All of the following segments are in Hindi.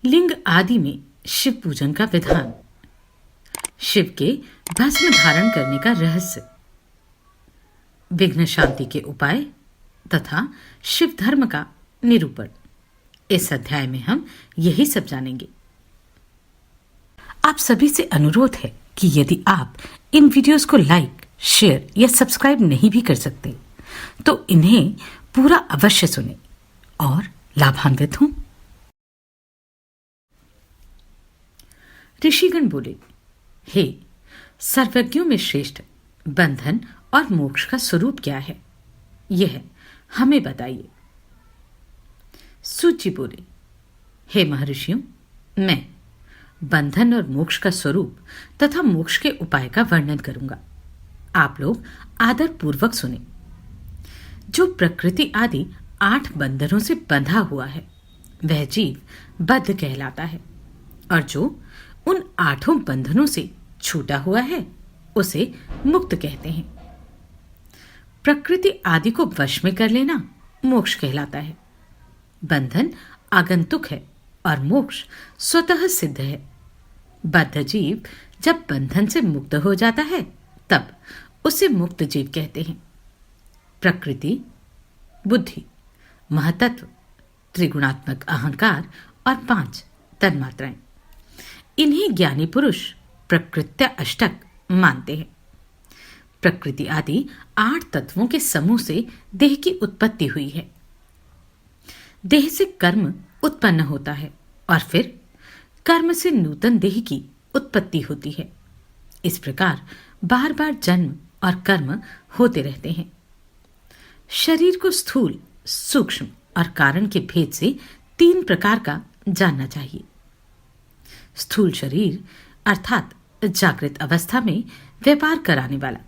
लिंग आदि में शिव पूजन का विधान, शिव के भस्म धारण करने का रहस्य, विघ्न शांति के उपाय तथा शिव धर्म का निरूपण। इस अध्याय में हम यही सब जानेंगे। आप सभी से अनुरोध है कि यदि आप इन वीडियोस को लाइक, शेयर या सब्सक्राइब नहीं भी कर सकते तो इन्हें पूरा अवश्य सुनें और लाभान्वित हों। ऋषिगण बोले, हे सर्वज्ञों में श्रेष्ठ, बंधन और मोक्ष का स्वरूप क्या है, यह हमें बताइए। सूत जी बोले, हे महर्षियों, मैं बंधन और मोक्ष का स्वरूप तथा मोक्ष के उपाय का वर्णन करूंगा। आप लोग आदर पूर्वक सुने। जो प्रकृति आदि 8 बंधनों से बंधा हुआ है वह जीव बद्ध कहलाता है, और जो उन 8 बंधनों से छूटा हुआ है उसे मुक्त कहते हैं। प्रकृति आदि को वश में कर लेना मोक्ष कहलाता है। बंधन आगंतुक है और मोक्ष स्वतः सिद्ध है। बद्ध जीव जब बंधन से मुक्त हो जाता है तब उसे मुक्त जीव कहते हैं। प्रकृति, बुद्धि, महतत्व, त्रिगुणात्मक अहंकार और 5 तन्मात्राएं, इन्हीं ज्ञानी पुरुष प्रकृत्या अष्टक मानते हैं। प्रकृति आदि 8 तत्वों के समूह से देह की उत्पत्ति हुई है। देह से कर्म उत्पन्न होता है और फिर कर्म से नूतन देह की उत्पत्ति होती है। इस प्रकार बार बार जन्म और कर्म होते रहते हैं। शरीर को स्थूल, सूक्ष्म और कारण के भेद से 3 प्रकार का जानना चाहिए। स्थूल शरीर अर्थात जागृत अवस्था में व्यापार कराने वाला,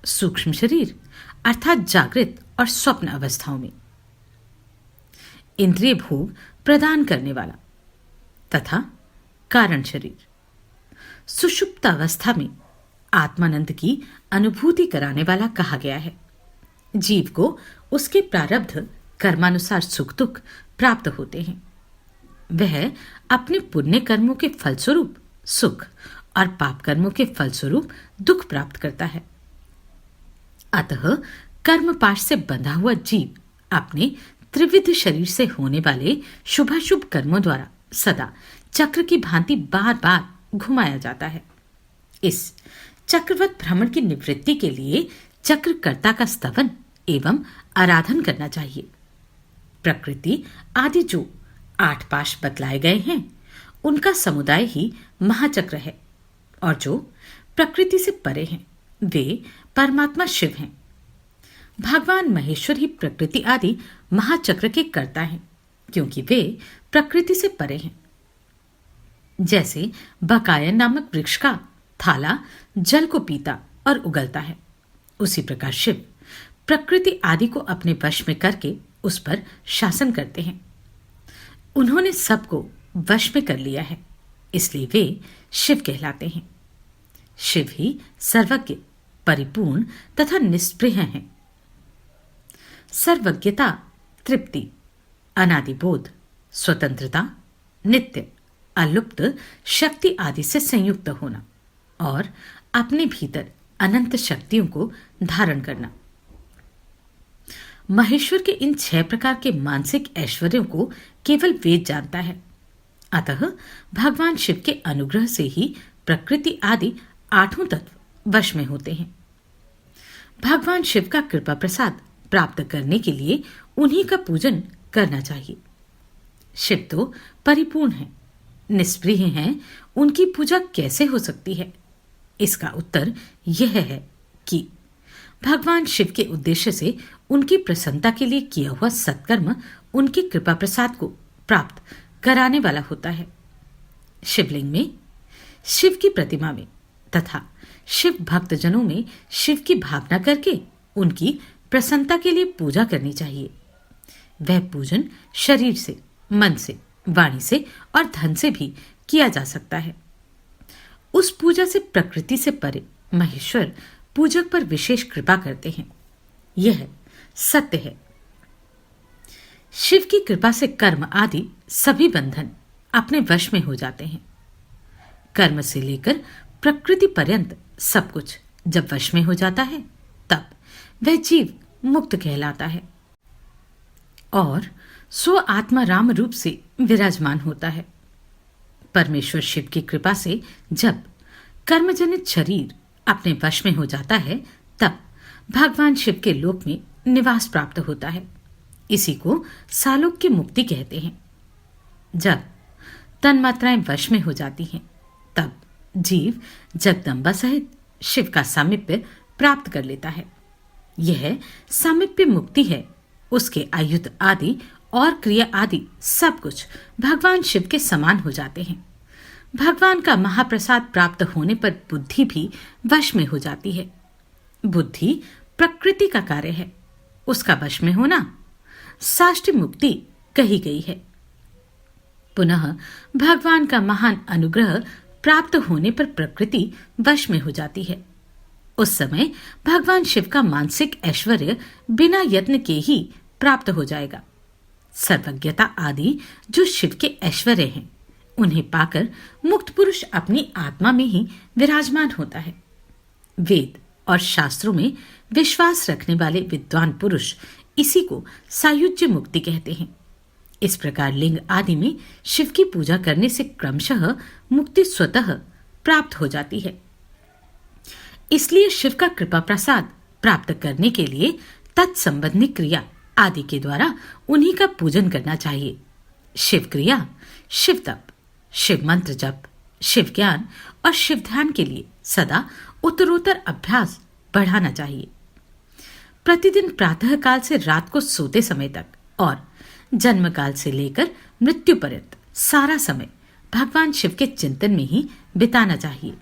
सूक्ष्म शरीर अर्थात जागृत और स्वप्न अवस्थाओं में इंद्रिय भोग प्रदान करने वाला, तथा कारण शरीर सुषुप्त अवस्था में आत्मानंद की अनुभूति कराने वाला कहा गया है। जीव को उसके प्रारब्ध कर्मानुसार सुख दुख प्राप्त होते हैं। वह अपने पुण्य कर्मों के फलस्वरूप सुख और पाप कर्मों के फलस्वरूप दुख प्राप्त करता है। अतः कर्म पाश से बंधा हुआ जीव अपने त्रिविध शरीर से होने वाले शुभाशुभ कर्मों द्वारा सदा चक्र की भांति बार बार घुमाया जाता है। इस चक्रवत भ्रमण की निवृत्ति के लिए चक्रकर्ता का स्तवन एवं आराधन करना चाहिए। प्रकृति आदि जो 8 पाश बतलाए गए हैं उनका समुदाय ही महाचक्र है, और जो प्रकृति से परे हैं वे परमात्मा शिव हैं। भगवान महेश्वर ही प्रकृति आदि महाचक्र के कर्ता हैं, क्योंकि वे प्रकृति से परे हैं। जैसे बकायन नामक वृक्ष का थाला जल को पीता और उगलता है, उसी प्रकार शिव प्रकृति आदि को अपने वश में करके उस पर शासन करते हैं। उन्होंने सबको वश में कर लिया है, इसलिए वे शिव कहलाते हैं। शिव ही सर्वज्ञ, परिपूर्ण तथा निष्प्रिय हैं। सर्वज्ञता, तृप्ति, अनादिबोध, स्वतंत्रता, नित्य, अलुप्त शक्ति आदि से संयुक्त होना और अपने भीतर अनंत शक्तियों को धारण करना। महेश्वर के इन 6 प्रकार के मानसिक ऐश्वर्यों को केवल वेद जानता है। अतः भगवान शिव के अनुग्रह से ही प्रकृति आदि 8 तत्व वश में होते हैं। भगवान शिव का कृपा प्रसाद प्राप्त करने के लिए उन्हीं का पूजन करना चाहिए। शिव तो परिपूर्ण है, निष्प्रिय हैं, उनकी पूजा कैसे हो सकती है? इसका उत्तर यह है कि भगवान शिव के उद्देश्य से उनकी प्रसन्नता के लिए किया हुआ सत्कर्म उनकी कृपा प्रसाद को प्राप्त कराने वाला होता है। शिवलिंग में, शिव की प्रतिमा में तथा शिव भक्तजनों में शिव की भावना करके उनकी प्रसन्नता के लिए पूजा करनी चाहिए। वह पूजन शरीर से, मन से, वाणी से और धन से भी किया जा सकता है। उस पूजा से प्रकृति से परे महेश्वर पूजक पर विशेष कृपा करते हैं। यह सत्य है। शिव की कृपा से कर्म आदि सभी बंधन अपने वश में हो जाते हैं। कर्म से लेकर प्रकृति पर्यंत सब कुछ जब वश में हो जाता है तब वह जीव मुक्त कहलाता है और स्व आत्मा राम रूप से विराजमान होता है। परमेश्वर शिव की कृपा से जब कर्मजनित शरीर अपने वश में हो जाता है तब भगवान शिव के लोक में निवास प्राप्त होता है। इसी को सालोक्य मुक्ति कहते हैं। जब तन्मात्राएं वश में हो जाती हैं तब जीव जगदम्बा सहित शिव का सामीप्य प्राप्त कर लेता है। यह सामीप्य मुक्ति है। उसके आयुध आदि और क्रिया आदि सब कुछ भगवान शिव के समान हो जाते हैं। भगवान का महाप्रसाद प्राप्त होने पर बुद्धि भी वश में हो जाती है। बुद्धि प्रकृति का कार्य है, उसका वश में होना साष्टी मुक्ति कही गई है। पुनः भगवान का महान अनुग्रह प्राप्त होने पर प्रकृति वश में हो जाती है। उस समय भगवान शिव का मानसिक ऐश्वर्य बिना यत्न के ही प्राप्त हो जाएगा। सर्वज्ञता आदि जो शिव के ऐश्वर्य हैं, उन्हें पाकर मुक्त पुरुष अपनी आत्मा में ही विराजमान होता है। वेद और शास्त्रों में विश्वास रखने वाले विद्वान पुरुष इसी को सायुज्य मुक्ति कहते हैं। इस प्रकार लिंग आदि में शिव की पूजा करने से क्रमशः मुक्ति स्वतः प्राप्त हो जाती है। इसलिए शिव का कृपा प्रसाद प्राप्त करने के लिए तत्संबंधी क्रिया आदि के द्वारा उन्हीं का पूजन करना चाहिए। शिव क्रिया, शिव तप, शिव मंत्र जप, शिव ज्ञान और शिव ध्यान के लिए सदा उत्तरोत्तर अभ्यास बढ़ाना चाहिए। प्रतिदिन प्रातः काल से रात को सोते समय तक और जन्म काल से लेकर मृत्यु पर्यंत सारा समय भगवान शिव के चिंतन में ही बिताना चाहिए।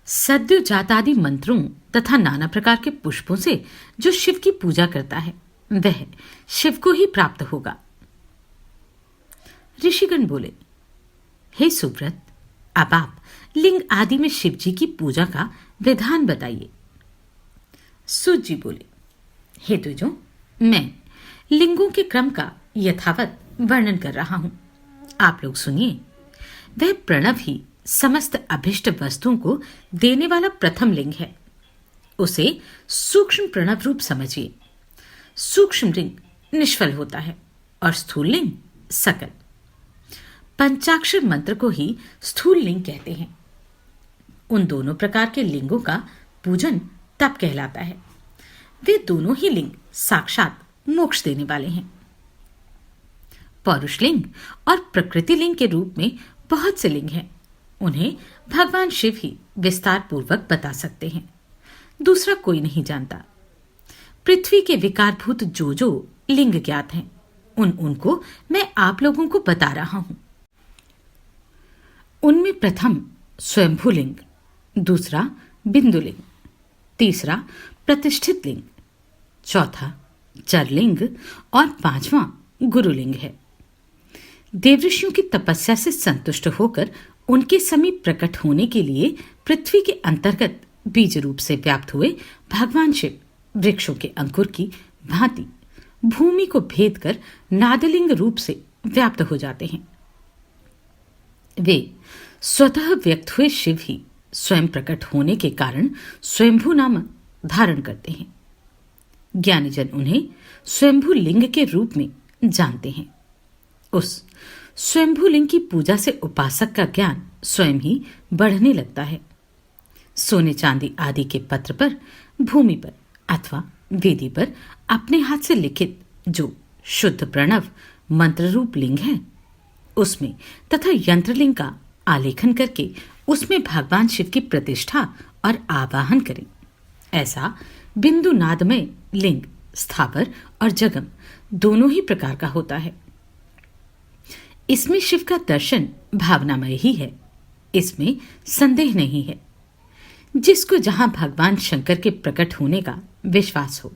सद्यो जातादि मंत्रों तथा नाना प्रकार के पुष्पों से जो शिव की पूजा करता है वह शिव को ही प्राप्त होगा। ऋषिगण बोले, हे सुव्रत, अब आप लिंग आदि में शिव जी की पूजा का विधान बताइए। सूत जी बोले, हे द्विजों, मैं लिंगों के क्रम का यथावत वर्णन कर रहा हूं, आप लोग सुनिए। वह प्रणव ही समस्त अभिष्ट वस्तुओं को देने वाला प्रथम लिंग है। उसे सूक्ष्म प्रणव रूप समझिए। सूक्ष्म लिंग निष्फल होता है और स्थूल लिंग सकल। पंचाक्षर मंत्र को ही स्थूल लिंग कहते हैं। उन दोनों प्रकार के लिंगों का पूजन तप कहलाता है। वे दोनों ही लिंग साक्षात मोक्ष देने वाले हैं। पौरुष लिंग और प्रकृति लिंग के रूप में बहुत से लिंग हैं। उन्हें भगवान शिव ही विस्तार पूर्वक बता सकते हैं, दूसरा कोई नहीं जानता। पृथ्वी के विकारभूत जो जो लिंग ज्ञात हैं, उनको मैं आप लोगों को बता रहा हूं। उनमें प्रथम स्वयंभू लिंग, दूसरा बिंदु लिंग, तीसरा प्रतिष्ठित लिंग, चौथा चरलिंग और पांचवां गुरुलिंग है। देवऋषियों की तपस्या से संतुष्ट होकर उनके समीप प्रकट होने के लिए पृथ्वी के अंतर्गत बीज रूप से व्याप्त हुए भगवान शिव वृक्षों के अंकुर की भांति भूमि को भेद कर नादलिंग रूप से व्याप्त हो जाते हैं। वे स्वतः व्यक्त हुए शिव ही स्वयं प्रकट होने के कारण स्वयंभू नाम धारण करते हैं। ज्ञानीजन उन्हें स्वयंभू लिंग के रूप में जानते हैं। उस स्वयंभू लिंग की पूजा से उपासक का ज्ञान स्वयं ही बढ़ने लगता है। सोने चांदी आदि के पत्र पर, भूमि पर अथवा वेदी पर अपने हाथ से लिखित जो शुद्ध प्रणव मंत्र रूप लिंग है, उसमें तथा यंत्रलिंग का आलेखन करके उसमें भगवान शिव की प्रतिष्ठा और आवाहन करें। ऐसा बिंदु नादमय लिंग स्थावर और जगम दोनों ही प्रकार का होता है। इसमें शिव का दर्शन भावनामय ही है, इसमें संदेह नहीं है। जिसको जहां भगवान शंकर के प्रकट होने का विश्वास हो,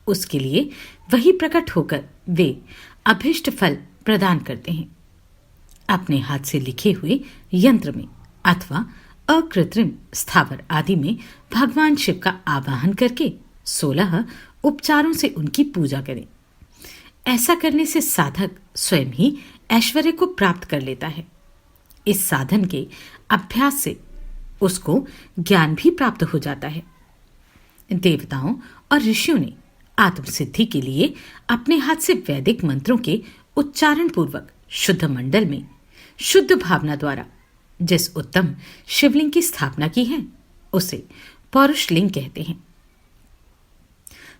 उसके लिए वही प्रकट होकर वे अभिष्ट फल प्रदान करते हैं। अपने हाथ से लिखे हुए यंत्र में अथवा अकृत्रिम स्थावर आदि में भगवान शिव का आवाहन करके 16 उपचारों से उनकी पूजा करें। ऐसा करने से साधक स्वयं ही ऐश्वर्य को प्राप्त कर लेता है। इस साधन के अभ्यास से उसको ज्ञान भी प्राप्त हो जाता है। देवताओं और ऋषियों ने आत्मसिद्धि के लिए अपने हाथ से वैदिक मंत्रों के उच्चारण पूर्वक शुद्ध मंडल में शुद्ध भावना द्वारा जिस उत्तम शिवलिंग की स्थापना की है उसे पौरुष लिंग कहते हैं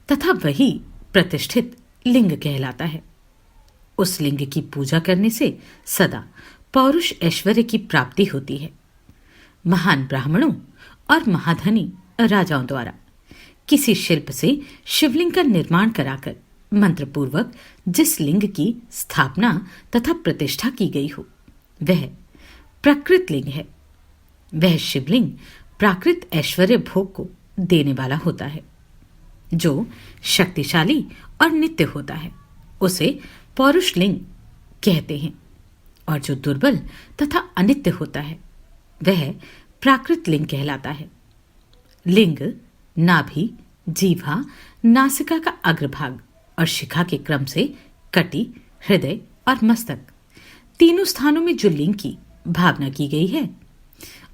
तथा वही प्रतिष्ठित लिंग कहलाता है। उस लिंग की पूजा करने से सदा पौरुष ऐश्वर्य की प्राप्ति होती है। महान ब्राह्मणों और महाधनी राजाओं द्वारा किसी शिल्प से शिवलिंग का निर्माण कराकर मंत्रपूर्वक जिस लिंग की स्थापना तथा प्रतिष्ठा की गई हो वह प्रकृत लिंग है। वह शिवलिंग प्राकृत ऐश्वर्य भोग को देने वाला होता है। जो शक्तिशाली और नित्य होता है उसे पौरुष लिंग कहते हैं और जो दुर्बल तथा अनित्य होता है वह प्राकृत लिंग कहलाता है। लिंग नाभि, जीवा, नासिका का अग्रभाग और शिखा के क्रम से कटी, हृदय और मस्तक तीनों स्थानों में जो लिंग की भावना की गई है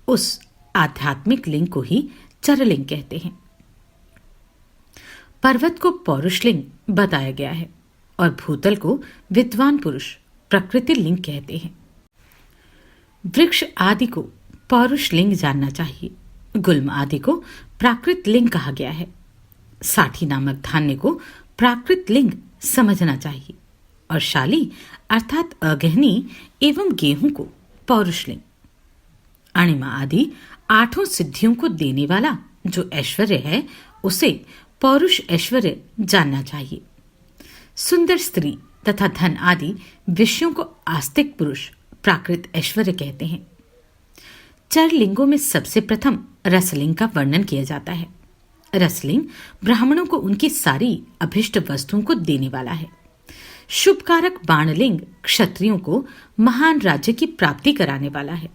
उस आध्यात्मिक लिंग को ही चरलिंग कहते हैं। पर्वत को पौरुषलिंग बताया गया है और भूतल को विद्वान पुरुष प्रकृति लिंग कहते हैं। वृक्ष आदि को पौरुष लिंग जानना चाहिए। गुल्म आदि को प्राकृत लिंग कहा गया है। साठी नामक धान्य को प्राकृत लिंग समझना चाहिए और शाली अर्थात अगहनी एवं गेहूं को पौरुष लिंग। अणिमा आदि 8 सिद्धियों को देने वाला जो ऐश्वर्य है उसे पौरुष ऐश्वर्य जानना चाहिए। सुंदर स्त्री तथा धन आदि विषयों को आस्तिक पुरुष प्राकृत ऐश्वर्य कहते हैं। चरलिंगों में सबसे प्रथम रसलिंग का वर्णन किया जाता है। रसलिंग ब्राह्मणों को उनकी सारी अभिष्ट वस्तुओं को देने वाला है। शुभकारक बाणलिंग क्षत्रियों को महान राज्य की प्राप्ति कराने वाला है।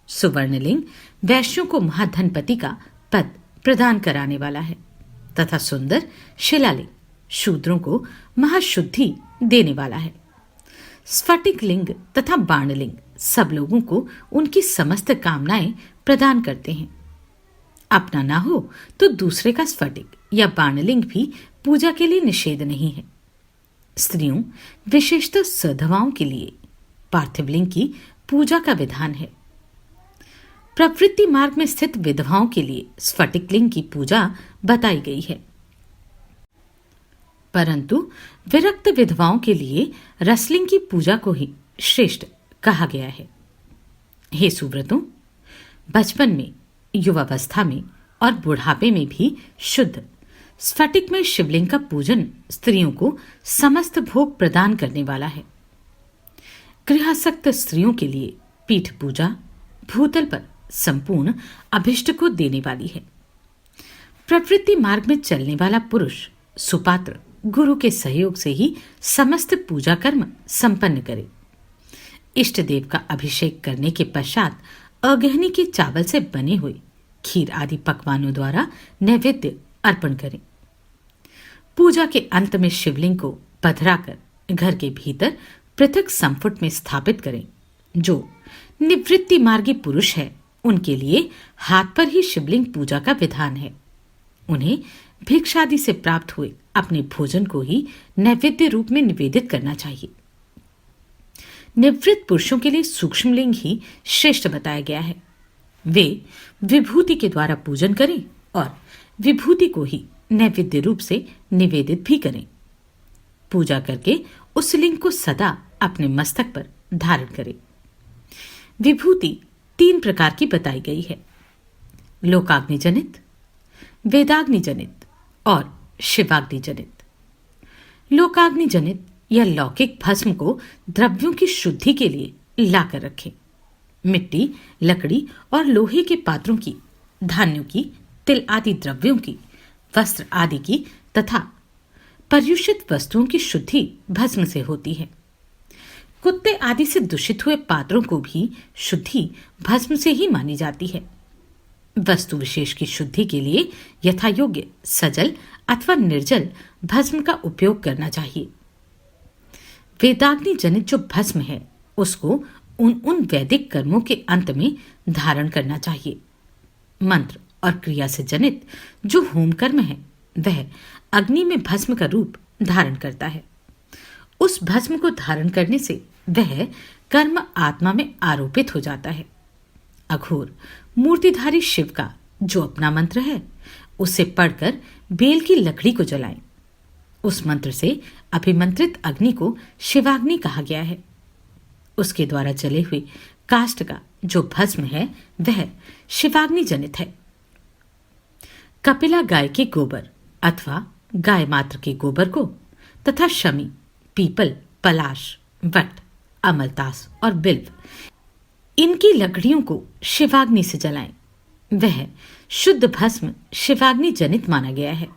सुवर्णलिंग वैश्यों को महाधनपति का पद प्रदान कराने वाला है तथा सुंदर शिलालिंग शूद्रों को महाशुद्धि देने वाला है। स्फटिक लिंग तथा बाणलिंग सब लोगों को उनकी समस्त कामनाएं प्रदान करते हैं। अपना ना हो तो दूसरे का स्फटिक या बाणलिंग भी पूजा के लिए निषेध नहीं है। स्त्रियों विशेषतः सधवाओं के लिए पार्थिव लिंग की पूजा का विधान है। प्रवृत्ति मार्ग में स्थित विधवाओं के लिए स्फटिक लिंग की पूजा बताई गई है, परंतु विरक्त विधवाओं के लिए रसलिंग की पूजा को ही श्रेष्ठ कहा गया है। हे सुव्रतों, बचपन में, युवावस्था में और बुढ़ापे में भी शुद्ध स्फटिक में शिवलिंग का पूजन स्त्रियों को समस्त भोग प्रदान करने वाला है। गृहासक्त स्त्रियों के लिए पीठ पूजा भूतल पर संपूर्ण अभिष्ट को देने वाली है। प्रवृत्ति मार्ग में चलने वाला पुरुष सुपात्र गुरु के सहयोग से ही समस्त पूजा कर्म संपन्न करे। इष्ट देव का अभिषेक करने के पश्चात अगहनी के चावल से बने हुए खीर आदि पकवानों द्वारा नैवेद्य अर्पण करें। पूजा के अंत में शिवलिंग को पधराकर घर के भीतर पृथक संपुट में स्थापित करें। जो निवृत्ति मार्गी पुरुष है उनके लिए हाथ पर ही शिवलिंग पूजा का विधान है। उन्हें भिक्षादि से प्राप्त हुए अपने भोजन को ही नैवेद्य रूप में निवेदित करना चाहिए। निवृत्त पुरुषों के लिए सूक्ष्म लिंग ही श्रेष्ठ बताया गया है। वे विभूति के द्वारा पूजन करें और विभूति को ही नैवेद्य रूप से निवेदित भी करें। पूजा करके उस लिंग को सदा अपने मस्तक पर धारण करें। विभूति 3 प्रकार की बताई गई है: लोकाग्नि जनित, वेदाग्नि जनित और शिवाग्नि जनित। लोकाग्नि जनित या लौकिक भस्म को द्रव्यों की शुद्धि के लिए लाकर रखें। मिट्टी, लकड़ी और लोहे के पात्रों की, धान्यों की, तिल आदि द्रव्यों की, वस्त्र आदि की तथा पर्युषित वस्तुओं की शुद्धि भस्म से होती है। कुत्ते आदि से दूषित हुए पात्रों को भी शुद्धि भस्म से ही मानी जाती है। वस्तु विशेष की शुद्धि के लिए यथा योग्य सजल अथवा निर्जल भस्म का उपयोग करना चाहिए। वेदाग्नि जनित जो भस्म है उसको उन वैदिक कर्मों के अंत में धारण करना चाहिए। मंत्र और क्रिया से जनित जो होम कर्म है वह अग्नि में भस्म का रूप धारण करता है। उस भस्म को धारण करने से वह कर्म आत्मा में आरोपित हो जाता है। अघोर मूर्तिधारी शिव का जो अपना मंत्र है उसे पढ़कर बेल की लकड़ी को जलाएं। उस मंत्र से अभिमंत्रित अग्नि को शिवाग्नि कहा गया है। उसके द्वारा जले हुए काष्ठ का जो भस्म है वह शिवाग्नि जनित है। कपिला गाय के गोबर अथवा गाय मात्र के गोबर को तथा शमी, पीपल, पलाश, वट, अमलतास और बिल्व इनकी लकड़ियों को शिवाग्नि से जलाएं। वह शुद्ध भस्म शिवाग्नि जनित माना गया है।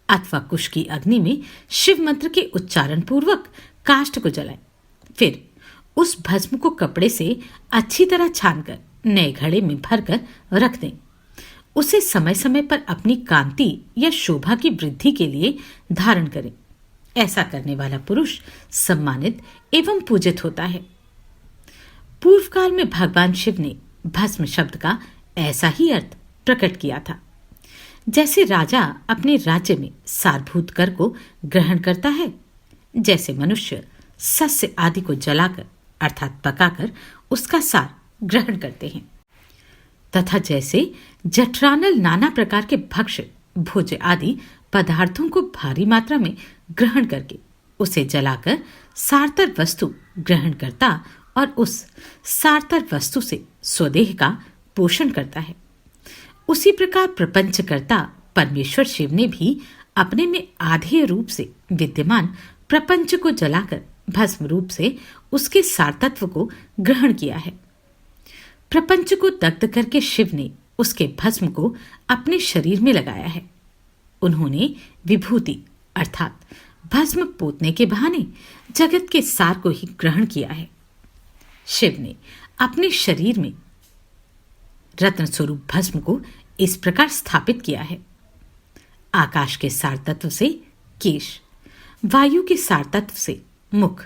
अथवा कुश की अग्नि में शिव मंत्र के उच्चारण पूर्वक काष्ठ को जलाएं। फिर उस भस्म को कपड़े से अच्छी तरह छानकर नए घड़े में भरकर रख दें। उसे समय समय पर अपनी कांति या शोभा की वृद्धि के लिए धारण करें। ऐसा करने वाला पुरुष सम्मानित एवं पूजित होता है। पूर्व काल में भगवान शिव ने भस्म शब्द का ऐसा ही अर्थ प्रकट किया था। जैसे राजा अपने राज्य में सारभूत कर को ग्रहण करता है, जैसे मनुष्य सस्य आदि को जलाकर अर्थात पकाकर उसका सार ग्रहण करते हैं, तथा जैसे जठरानल नाना प्रकार के भक्ष्य भोज्य आदि पदार्थों को भारी मात्रा में ग्रहण करके उसे जलाकर सारतर वस्तु ग्रहण करता और उस सारतर वस्तु से स्वदेह का पोषण करता है, उसी प्रकार प्रपंचकर्ता परमेश्वर शिव ने भी अपने में आधेय रूप से विद्यमान प्रपंच को जलाकर भस्म रूप से उसके सारतत्व को ग्रहण किया है। प्रपंच को दग्ध करके शिव ने उसके भस्म को अपने शरीर में लगाया है। उन्होंने विभूति अर्थात भस्म पोतने के बहाने जगत के सार को ही ग्रहण किया है। शिव ने अपने शरीर में रत्न स्वरूप भस्म को इस प्रकार स्थापित किया है। आकाश के सार तत्व से केश, वायु के सार तत्व से मुख,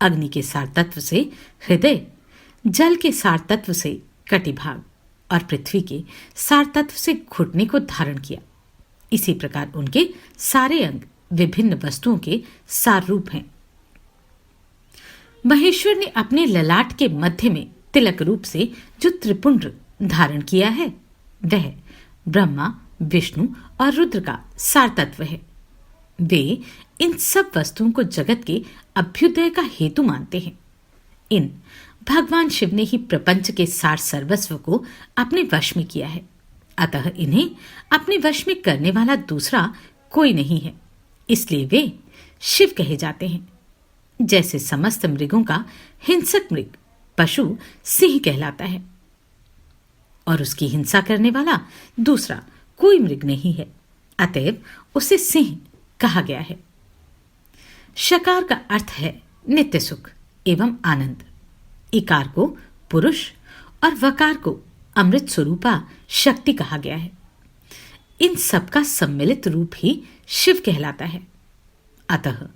अग्नि के सार तत्व से हृदय, जल के सार तत्व से कटिभाग और पृथ्वी के सार तत्व से घुटने को धारण किया। इसी प्रकार उनके सारे अंग विभिन्न वस्तुओं के सार रूप हैं। महेश्वर ने अपने ललाट के मध्य में तिलक रूप से जो त्रिपुंड धारण किया है वह ब्रह्मा, विष्णु और रुद्र का सार तत्व है। वे इन सब वस्तुओं को जगत के अभ्युदय का हेतु मानते हैं। इन भगवान शिव ने ही प्रपंच के सार सर्वस्व को अपने वश में किया है, अतः इन्हें अपने वश में करने वाला दूसरा कोई नहीं है, इसलिए वे शिव कहे जाते हैं। जैसे समस्त मृगों का हिंसक मृग पशु सिंह कहलाता है और उसकी हिंसा करने वाला दूसरा कोई मृग नहीं है, अतएव उसे सिंह कहा गया है। शकार का अर्थ है नित्य सुख एवं आनंद। इकार को पुरुष और वकार को अमृत स्वरूपा शक्ति कहा गया है। इन सबका सम्मिलित रूप ही शिव कहलाता है। अतः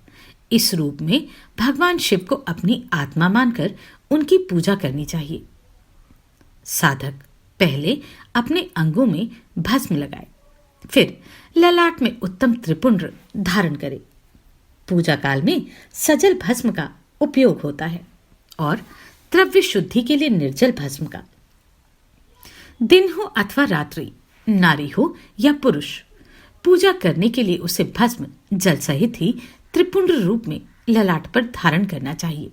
इस रूप में भगवान शिव को अपनी आत्मा मानकर उनकी पूजा करनी चाहिए। साधक पहले अपने अंगों में भस्म लगाए, फिर ललाट में उत्तम त्रिपुंड धारण करे। पूजा काल में सजल भस्म का उपयोग होता है और द्रव्य शुद्धि के लिए निर्जल भस्म का। दिन हो अथवा रात्रि, नारी हो या पुरुष, पूजा करने के लिए उसे भस्म जल सहित ही त्रिपुंड रूप में ललाट पर धारण करना चाहिए।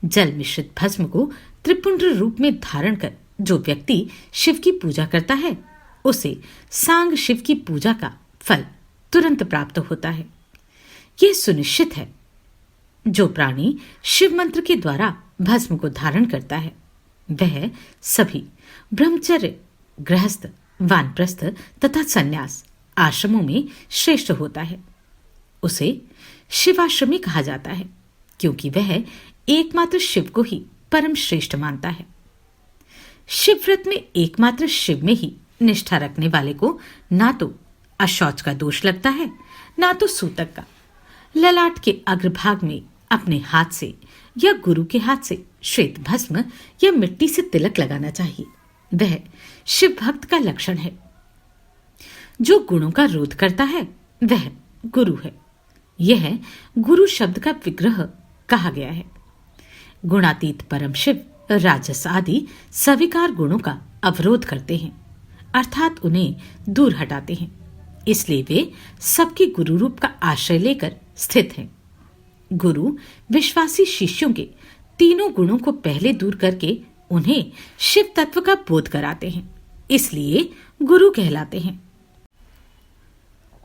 जल मिश्रित भस्म को त्रिपुंड रूप में धारण कर जो व्यक्ति शिव की पूजा करता है उसे सांग शिव की पूजा का फल तुरंत प्राप्त होता है। यह सुनिश्चित है जो प्राणी शिव मंत्र के द्वारा भस्म को धारण करता है वह सभी ब्रह्मचर्य, गृहस्थ, वानप्रस्थ तथा संन्यास आश्रमों में श्रेष्ठ होता है। उसे शिवाश्रमी कहा जाता है क्योंकि वह एकमात्र शिव को ही परम श्रेष्ठ मानता है। शिव व्रत में एकमात्र शिव में ही निष्ठा रखने वाले को ना तो अशौच का दोष लगता है, ना तो सूतक का। ललाट के अग्रभाग में अपने हाथ से या गुरु के हाथ से श्वेत भस्म या मिट्टी से तिलक लगाना चाहिए। वह शिव भक्त का लक्षण है। जो गुणों का रोध करता है वह गुरु है। यह गुरु शब्द का विग्रह कहा गया है। गुणातीत परम शिव राजस आदि सविकार गुणों का अवरोध करते हैं, अर्थात उन्हें दूर हटाते हैं। इसलिए वे सबके गुरु रूप का आश्रय लेकर स्थित हैं। गुरु विश्वासी शिष्यों के तीनों गुणों को पहले दूर करके उन्हें शिव तत्व का बोध कराते हैं, इसलिए गुरु कहलाते हैं।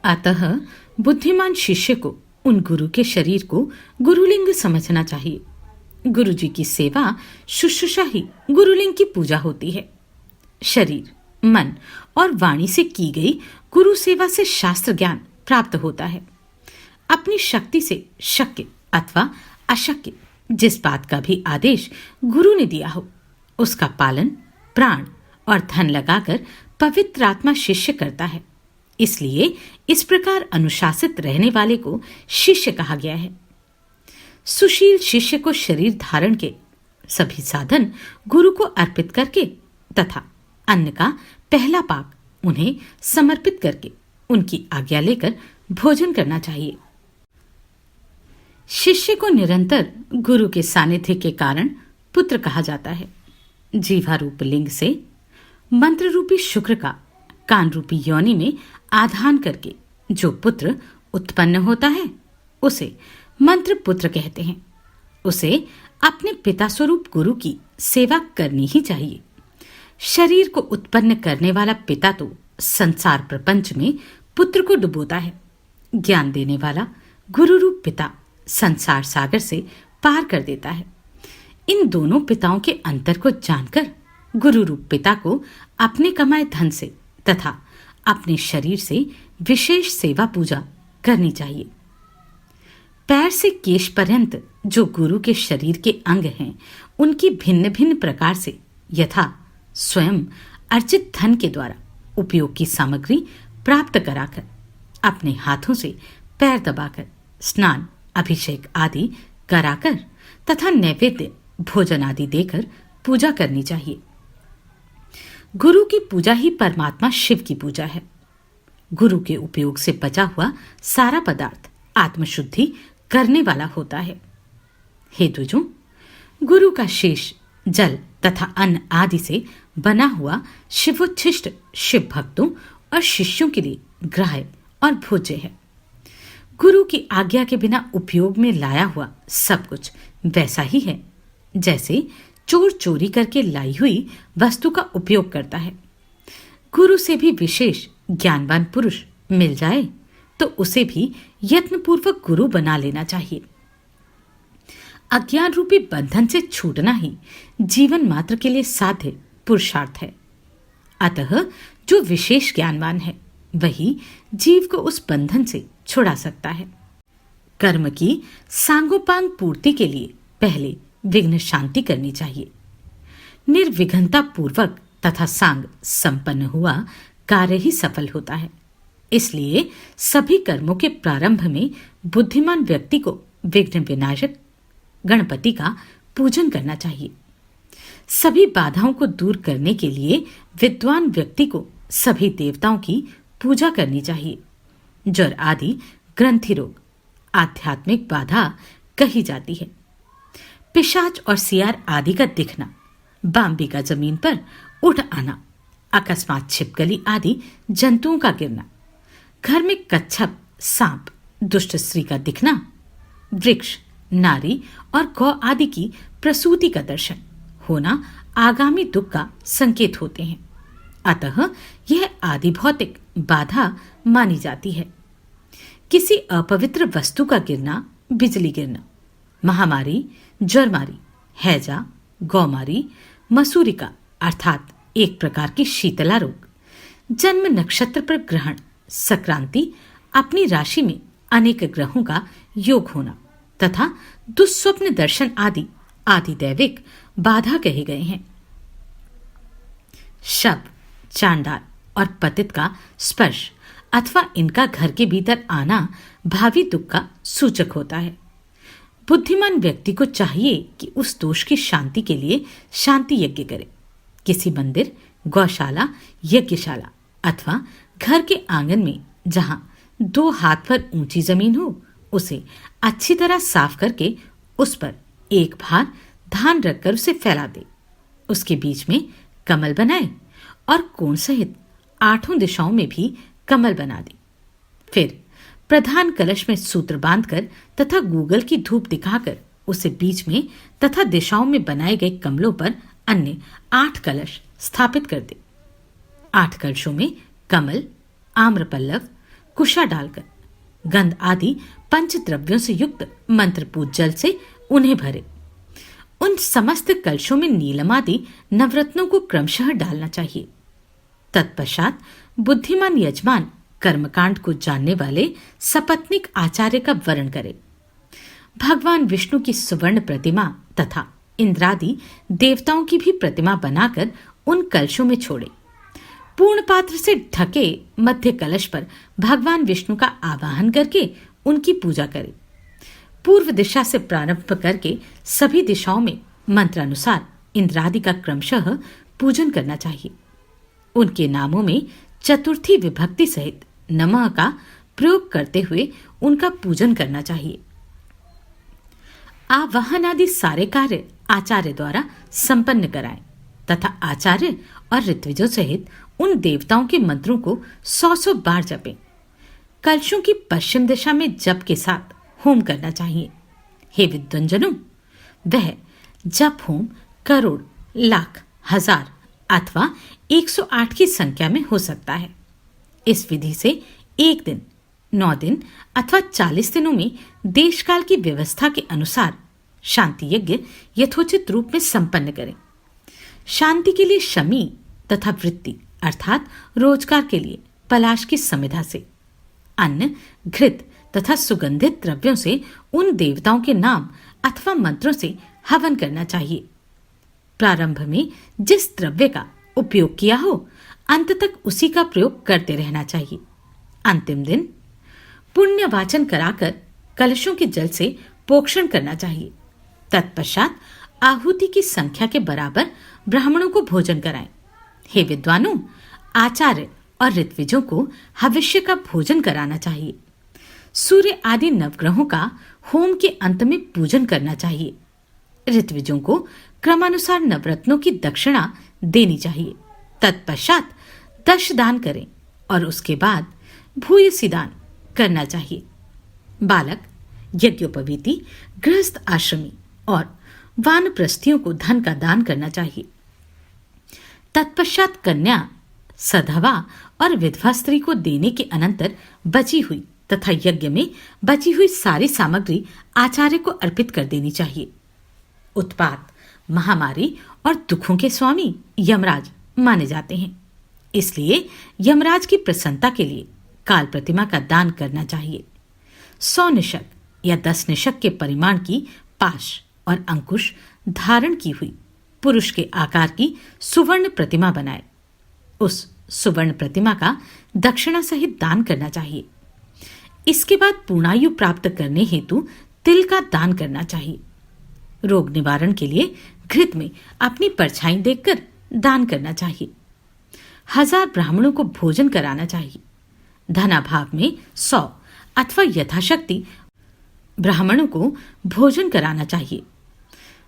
अतः बुद्धिमान शिष्य को उन गुरु के शरीर को गुरुलिंग समझना चाहिए। गुरु जी की सेवा शुश्रूषा ही गुरुलिंग की पूजा होती है। शरीर, मन और वाणी से की गई गुरु सेवा से शास्त्र ज्ञान प्राप्त होता है। अपनी शक्ति से शक्य अथवा अशक्य जिस बात का भी आदेश गुरु ने दिया हो, उसका पालन प्राण और धन लगाकर पवित्र आत्मा शिष्य करता है। इसलिए इस प्रकार अनुशासित रहने वाले को शिष्य कहा गया है। सुशील शिष्य को शरीर धारण के सभी साधन गुरु को अर्पित करके तथा अन्न का पहला पाक उन्हें समर्पित करके उनकी आज्ञा लेकर भोजन करना चाहिए। शिष्य को निरंतर गुरु के सानिध्य के कारण पुत्र कहा जाता है। जीवा रूप लिंग से मंत्र रूपी शुक्र का कान रूपी योनि में आधान करके जो पुत्र उत्पन्न होता है उसे मंत्र पुत्र कहते हैं। उसे अपने पिता स्वरूप गुरु की सेवा करनी ही चाहिए। शरीर को उत्पन्न करने वाला पिता तो संसार प्रपंच में पुत्र को डुबोता है। ज्ञान देने वाला गुरु रूप पिता संसार सागर से पार कर देता है। इन दोनों पिताओं के अंतर को जानकर गुरु रूप पिता को अपने कमाए धन से तथा अपने शरीर से विशेष सेवा पूजा करनी चाहिए। पैर से केश पर्यंत जो गुरु के शरीर के अंग हैं, उनकी भिन्न भिन्न प्रकार से यथा स्वयं अर्जित धन के द्वारा उपयोग की सामग्री प्राप्त कराकर अपने हाथों से पैर दबाकर स्नान अभिषेक आदि कराकर तथा नैवेद्य भोजन आदि देकर पूजा करनी चाहिए। गुरु की पूजा ही परमात्मा शिव की पूजा है। गुरु के उपयोग से बचा हुआ सारा पदार्थ आत्मशुद्धि करने वाला होता है। हे द्विजों, गुरु का शेष जल तथा अन्न आदि से बना हुआ शिवोच्छिष्ट शिव भक्तों और शिष्यों के लिए ग्राह्य और भोज्य है। गुरु की आज्ञा के बिना उपयोग में लाया हुआ सब कुछ वैसा ही है जैसे चोर चोरी करके लाई हुई वस्तु का उपयोग करता है। गुरु से भी विशेष ज्ञानवान पुरुष मिल जाए तो उसे भी यत्नपूर्वक गुरु बना लेना चाहिए। अज्ञान रूपी बंधन से छूटना ही जीवन मात्र के लिए साध्य पुरुषार्थ है। अतः जो विशेष ज्ञानवान है वही जीव को उस बंधन से छुड़ा सकता है। कर्म की सांगोपांग पूर्ति के लिए पहले विघ्न शांति करनी चाहिए। निर्विघ्नता पूर्वक तथा सांग संपन्न हुआ कार्य ही सफल होता है। इसलिए सभी कर्मों के प्रारंभ में बुद्धिमान व्यक्ति को विघ्न विनाशक गणपति का पूजन करना चाहिए। सभी बाधाओं को दूर करने के लिए विद्वान व्यक्ति को सभी देवताओं की पूजा करनी चाहिए। ज्वर आदि ग्रंथि रोग आध्यात्मिक बाधा कही जाती है। पिशाच और सियार आदि का दिखना, बाम्बी का जमीन पर उठ आना, अकस्मात छिपकली आदि जंतुओं का गिरना, घर में कच्छप सांप दुष्ट स्त्री का दिखना, वृक्ष नारी और गौ आदि की प्रसूति का दर्शन होना आगामी दुख का संकेत होते हैं। अतः यह आदि भौतिक बाधा मानी जाती है। किसी अपवित्र वस्तु का गिरना, बिजली गिरना, महामारी, ज्वरमारी, हैजा, गौमारी, मसूरिका अर्थात एक प्रकार की शीतला रोग, जन्म नक्षत्र पर ग्रहण, संक्रांति, अपनी राशि में अनेक ग्रहों का योग होना तथा दुस्वप्न दर्शन आदि आदि दैविक बाधा कहे गए हैं। शब, चांडाल और पतित का स्पर्श अथवा इनका घर के भीतर आना भावी दुख का सूचक होता है। बुद्धिमान व्यक्ति को चाहिए कि उस दोष की शांति के लिए शांति यज्ञ करे। किसी मंदिर, गौशाला, यज्ञशाला अथवा घर के आंगन में जहां 2 हाथ पर ऊंची जमीन हो, उसे अच्छी तरह साफ करके उस पर एक भार धान रखकर उसे फैला दे। उसके बीच में कमल बनाए और कोण सहित 8 दिशाओं में भी कमल बना दे। फिर प्रधान कलश में सूत्र बांधकर तथा गूगल की धूप दिखाकर उसे बीच में तथा दिशाओं में बनाए गए कमलों पर अन्य 8 कलश स्थापित कर दे। 8 कलशों में कमल, आम्रपल्लव, कुशा डालकर गंध आदि पंचद्रव्यों से युक्त मंत्रपूत जल से उन्हें भरे। उन समस्त कलशों में नीलम आदि नवरत्नों को क्रमशः डालना चाहिए। तत्पश्चात बुद्धिमान यजमान कर्मकांड को जानने वाले सपत्निक आचार्य का वर्ण करे। भगवान विष्णु की सुवर्ण प्रतिमा तथा इंद्रादि देवताओं की भी प्रतिमा बनाकर उन कलशों में छोड़े। पूर्ण पात्र से ढके मध्य कलश पर भगवान विष्णु का आवाहन करके उनकी पूजा करे। पूर्व दिशा से प्रारंभ करके सभी दिशाओं में मंत्रानुसार इंद्रादि का क्रमशः पूजन करना चाहिए। उनके नामों में चतुर्थी विभक्ति सहित नमः का प्रयोग करते हुए उनका पूजन करना चाहिए। आवाहन आदि सारे कार्य आचार्य द्वारा संपन्न कराएं तथा आचार्य और ऋत्विजों सहित उन देवताओं के मंत्रों को 100 बार जपें। कलशों की पश्चिम दिशा में जप के साथ होम करना चाहिए। हे विद्वंजनों, वह जप होम करोड़, लाख, हजार अथवा 108 की संख्या में हो सकता है। इस विधि से 1 दिन, 9 दिन अथवा 40 दिनों में देशकाल की व्यवस्था के अनुसार शांति यज्ञ यथोचित रूप में संपन्न करें। शांति के लिए शमी तथा वृत्ति अर्थात रोजगार के लिए पलाश की समिधा से अन्न, घृत तथा सुगंधित द्रव्यों से उन देवताओं के नाम अथवा मंत्रों से हवन करना चाहिए। प्रारंभ में जिस द्रव्य का उपयोग किया हो, अंत तक उसी का प्रयोग करते रहना चाहिए। अंतिम दिन पुण्य वाचन कराकर कलशों के जल से पोषण करना चाहिए। तत्पश्चात आहुति की संख्या के बराबर ब्राह्मणों को भोजन कराएं। हे विद्वानों, आचार्य और ऋत्विजों को हविष्य का भोजन कराना चाहिए। सूर्य आदि नवग्रहों का होम के अंत में पूजन करना चाहिए। ऋत्विजों को क्रमानुसार नवरत्नों की दक्षिणा देनी चाहिए। तत्पश्चात 10 दान करें और उसके बाद भूयसी दान करना चाहिए। बालक, यज्ञोपवीति, गृहस्थ आश्रमी और वानप्रस्थियों को धन का दान करना चाहिए। तत्पश्चात कन्या, सधवा और विधवा स्त्री को देने के अनंतर बची हुई तथा यज्ञ में बची हुई सारी सामग्री आचार्य को अर्पित कर देनी चाहिए। उत्पात, महामारी और दुखों के स्वामी यमराज माने जाते हैं, इसलिए यमराज की प्रसन्नता के लिए काल प्रतिमा का दान करना चाहिए। 100 निशक या 10 निशक के परिमाण की पाश और अंकुश धारण की हुई पुरुष के आकार की सुवर्ण प्रतिमा बनाए। उस सुवर्ण प्रतिमा का दक्षिणा सहित दान करना चाहिए। इसके बाद पूर्णायु प्राप्त करने हेतु तिल का दान करना चाहिए। रोग निवारण के लिए घृत में अपनी परछाई देखकर दान करना चाहिए। 1000 ब्राह्मणों को भोजन कराना चाहिए। धनाभाव में 100 अथवा यथाशक्ति ब्राह्मणों को भोजन कराना चाहिए।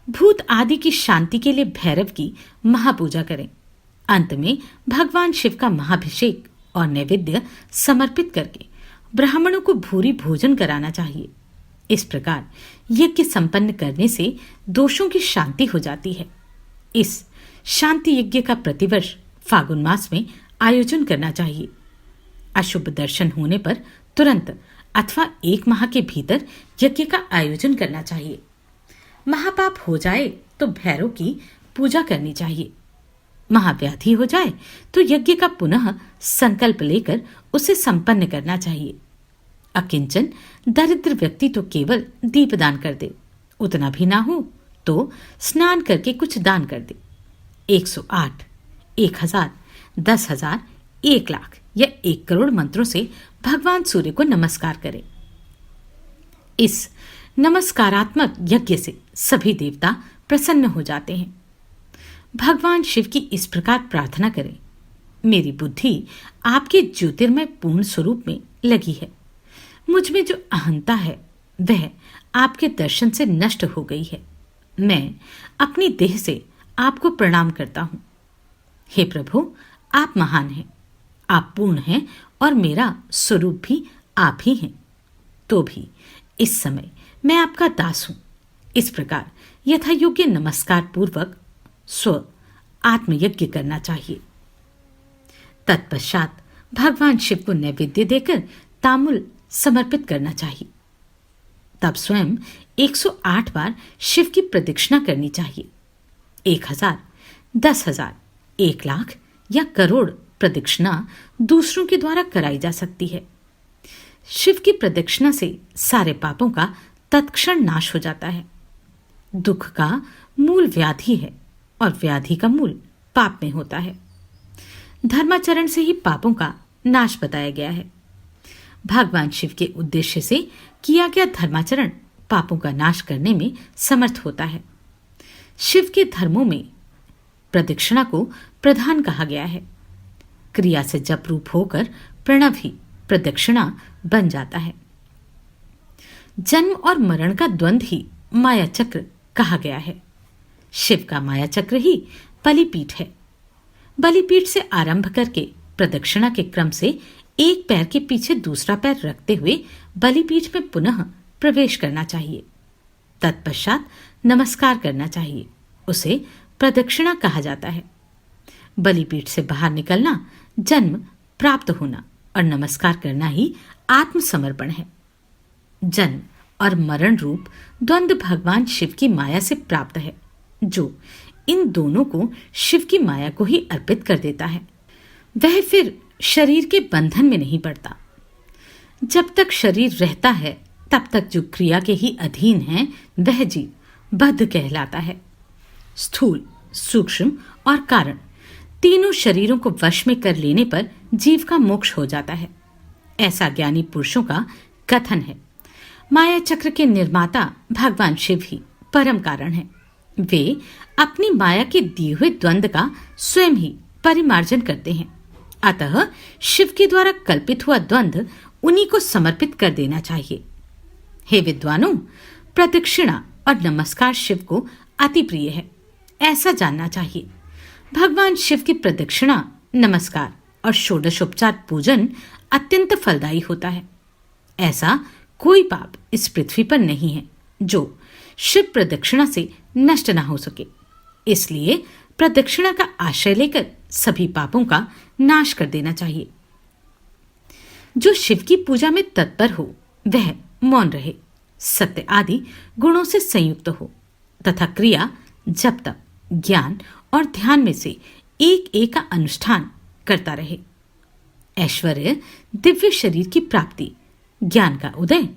भूत आदि की शांति के लिए भैरव की महापूजा करें। अंत में भगवान शिव का महाभिषेक और नैवेद्य समर्पित करके ब्राह्मणों को भूरी भोजन कराना चाहिए। इस प्रकार यज्ञ संपन्न करने से दोषों की शांति हो जाती है। इस शांति यज्ञ का प्रतिवर्ष फागुन मास में आयोजन करना चाहिए। अशुभ दर्शन होने पर तुरंत अथवा 1 माह के भीतर यज्ञ का आयोजन करना चाहिए। महापाप हो जाए तो भैरव की पूजा करनी चाहिए। महाव्याधि हो जाए तो यज्ञ का पुनः संकल्प लेकर उसे संपन्न करना चाहिए। अकिंचन दरिद्र व्यक्ति तो केवल दीपदान कर दे, उतना भी ना हो तो स्नान करके कुछ दान कर दे। 108, 1000, 10,000, 1 लाख या 1 करोड़ मंत्रों से भगवान सूर्य को नमस्कार करें। इस नमस्कारात्मक यज्ञ से सभी देवता प्रसन्न हो जाते हैं। भगवान शिव की इस प्रकार प्रार्थना करें, मेरी बुद्धि आपके ज्योतिर्मय पूर्ण स्वरूप में लगी है। मुझ में जो अहंता है वह आपके दर्शन से नष्ट हो गई है। मैं अपनी देह से आपको प्रणाम करता हूं। हे प्रभु, आप महान हैं, आप पूर्ण हैं और मेरा स्वरूप भी आप ही हैं। तो भी इस समय मैं आपका दास हूं। इस प्रकार यथा योग्य नमस्कार पूर्वक स्व आत्मयज्ञ करना चाहिए। तत्पश्चात भगवान शिव को नैवेद्य देकर तांबूल समर्पित करना चाहिए। तब स्वयं 108 बार शिव की प्रदक्षिणा करनी चाहिए। 1000, 10,000, 1,00,000 या करोड़ प्रदक्षिणा दूसरों के द्वारा कराई जा सकती है। शिव की प्रदक्षिणा से सारे पापों का तत्क्षण नाश हो जाता है। दुख का मूल व्याधि है और व्याधि का मूल पाप में होता है। धर्माचरण से ही पापों का नाश बताया गया है। भगवान शिव के उद्देश्य से किया गया धर्माचरण पापों का नाश करने में समर्थ होता है। शिव के धर्मों में प्रदक्षिणा को प्रधान कहा गया है। क्रिया से जप रूप होकर प्रणव ही प्रदक्षिणा बन जाता है। जन्म और मरण का द्वंद्व ही माया चक्र कहा गया है। शिव का माया चक्र ही बलिपीठ है। बलिपीठ से आरंभ करके प्रदक्षिणा के क्रम से एक पैर के पीछे दूसरा पैर रखते हुए बलिपीठ में पुनः प्रवेश करना चाहिए। तत्पश्चात नमस्कार करना चाहिए। उसे प्रदक्षिणा कहा जाता है। बलिपीठ से बाहर निकलना जन्म प्राप्त होना और नमस्कार करना ही आत्मसमर्पण है। जन्म और मरण रूप द्वंद्व भगवान शिव की माया से प्राप्त है, जो इन दोनों को शिव की माया को ही अर्पित कर देता है। वह फिर शरीर के बंधन में नहीं पड़ता। जब तक शरीर रहता है तब तक जो क्रिया के ही अधीन है वह जीव बद्ध कहलाता है। स्थूल, सूक्ष्म और कारण तीनों शरीरों को वश में कर लेने पर जीव का मोक्ष हो जाता है, ऐसा ज्ञानी पुरुषों का कथन है। माया चक्र के निर्माता भगवान शिव ही परम कारण है। वे अपनी माया के दिए हुए द्वंद्व का स्वयं ही परिमार्जन करते हैं। अतः शिव के द्वारा कल्पित हुआ द्वंद्व उन्हीं को समर्पित कर देना चाहिए। हे विद्वानों, प्रदक्षिणा और नमस्कार शिव को अति प्रिय है, ऐसा जानना चाहिए। भगवान शिव की प्रदक्षिणा, नमस्कार और षोडशोपचार पूजन अत्यंत फलदायी होता है। ऐसा कोई पाप इस पृथ्वी पर नहीं है जो शिव प्रदक्षिणा से नष्ट ना हो सके। इसलिए प्रदक्षिणा का आश्रय लेकर सभी पापों का नाश कर देना चाहिए। जो शिव की पूजा में तत्पर हो वह मौन रहे, सत्य आदि गुणों से संयुक्त हो तथा क्रिया, जब तक ज्ञान और ध्यान में से एक एक का अनुष्ठान करता रहे। ऐश्वर्य, दिव्य शरीर की प्राप्ति, ज्ञान का उदय,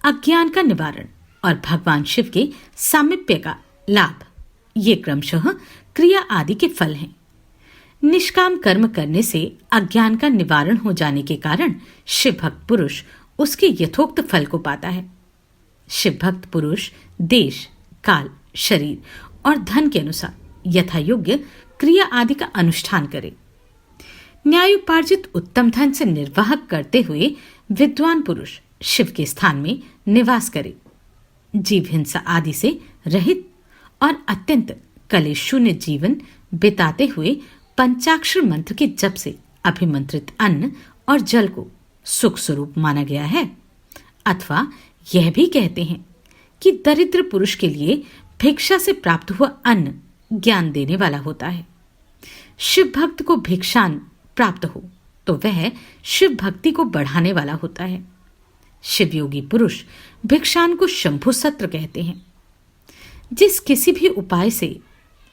अज्ञान का निवारण और भगवान शिव के सामीप्य का लाभ, ये क्रमशः क्रिया आदि के फल हैं। निष्काम कर्म करने से अज्ञान का निवारण हो जाने के कारण शिव भक्त पुरुष उसके यथोक्त फल को पाता है। शिव भक्त पुरुष देश, काल, शरीर और धन के अनुसार यथा योग्य क्रिया आदि का अनुष्ठान करे। न्यायोपार्जित उत्तम धन से निर्वाह करते हुए विद्वान पुरुष शिव के स्थान में निवास करे। जीव हिंसा आदि से रहित और अत्यंत कलेश शून्य जीवन बिताते हुए पंचाक्षर मंत्र के जप से अभिमंत्रित अन्न और जल को सुख स्वरूप माना गया है। अथवा यह भी कहते हैं कि दरिद्र पुरुष के लिए भिक्षा से प्राप्त हुआ अन्न ज्ञान देने वाला होता है। शिव भक्त को भिक्षान प्राप्त हो तो वह शिव भक्ति को बढ़ाने वाला होता है। शिव योगी पुरुष भिक्षान को शंभु सत्र कहते हैं। जिस किसी भी उपाय से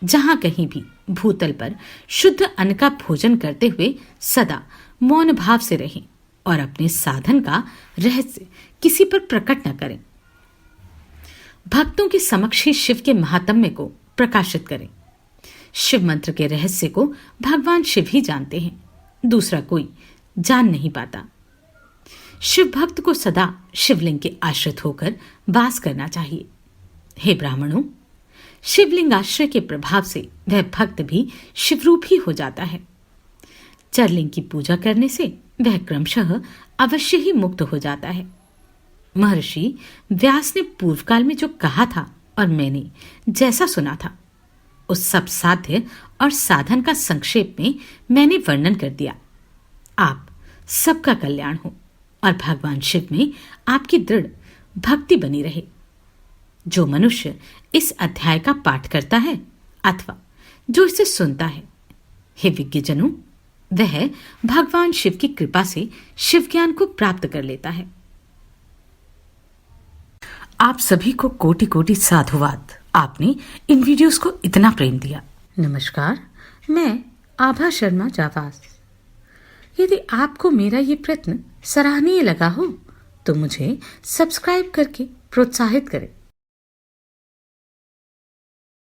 जहां कहीं भी भूतल पर शुद्ध अन्न का भोजन करते हुए सदा मौन भाव से रहें और अपने साधन का रहस्य किसी पर प्रकट न करें। भक्तों के समक्ष ही शिव के महात्म्य को प्रकाशित करें। शिव मंत्र के रहस्य को भगवान शिव ही जानते हैं, दूसरा कोई जान नहीं पाता। शिव भक्त को सदा शिवलिंग के आश्रित होकर वास करना चाहिए। हे ब्राह्मणों, शिवलिंग आश्रय के प्रभाव से वह भक्त भी शिवरूप ही हो जाता है। चरलिंग की पूजा करने से वह क्रमशः अवश्य ही मुक्त हो जाता है। महर्षि व्यास ने पूर्व काल में जो कहा था और मैंने जैसा सुना था, उस सब साध्य और साधन का संक्षेप में मैंने वर्णन कर दिया। आप सबका कल्याण हो और भगवान शिव में आपकी दृढ़ भक्ति बनी रहे। जो मनुष्य इस अध्याय का पाठ करता है अथवा जो इसे सुनता है, हे विज्ञजनों, वह भगवान शिव की कृपा से शिव ज्ञान को प्राप्त कर लेता है। आप सभी को कोटि कोटि साधुवाद। आपने इन वीडियोस को इतना प्रेम दिया। नमस्कार, मैं आभा शर्मा जावास। यदि आपको मेरा ये प्रयत्न सराहनीय लगा हो तो मुझे सब्सक्राइब करके प्रोत्साहित करें।